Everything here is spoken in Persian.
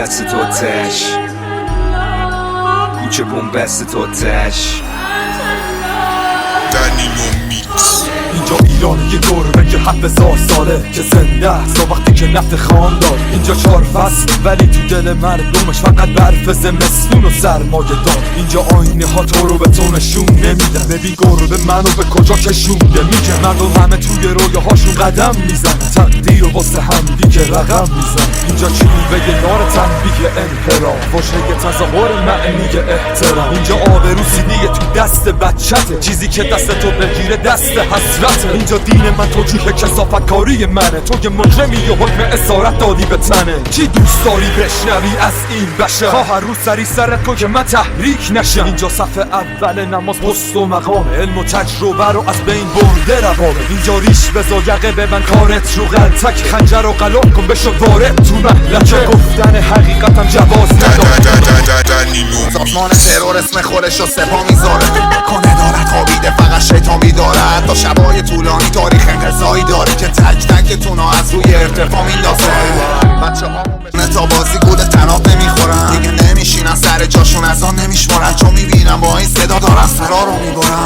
دست تو آتش، کوچه بومبست تو آتش. اینجا ایران یه گربه که 7000 ساله که زنده است تا وقتی که نفت خان داد. اینجا 4 فصل ولی تو دل مردمش فقط برف زمستون و سرمایه دار. اینجا آینه ها تو رو به تو نشون نمیدن، ببین گربه منو به کجا کشونده میگه. مردم همه توی رویاهاشون قدم میزنن، تقدیر و واسه هم دیگه رقم میزن. اینجا کلیوه نار تنبیه انحراف، فشنگ تظاهر معنی احترام. اینجا آبرو سیدیه تو دست بچته، چیزی که دست تو بگیره دست حسرته. اینجا دین من توجیه کثافت کاری منه، تو یه مجرمی و حکم اسارت دادی به تنه. چی دوست داری بشنوی از این بشر؟ خواه رو سری سرت کن که من تحریک نشم. اینجا صف اول نماز پست و مقامه، علم و تجربه رو از بین برده روامه. اینجا ریش بزا یقه ببن کارت رو غلطک، خنجر و قلم کن بشو وارد تو محلکه. گفتن حقیقتم جواز نداره، سازمان ترور اسم خودش رو سپا میذاره. کنه دارد خوابیده فقط شیطان بیدارد، تا شبای طولانی تاریخ انقضایی داره که تک تکتون رو از روی ارتفاع میندازه. بچه ها تا بازی گود تناب نمیخورن، دیگه نمیشینن سر جاشون از آن نمیشمارن، چون میبینم با این صدا دارن سرا رو میبرن.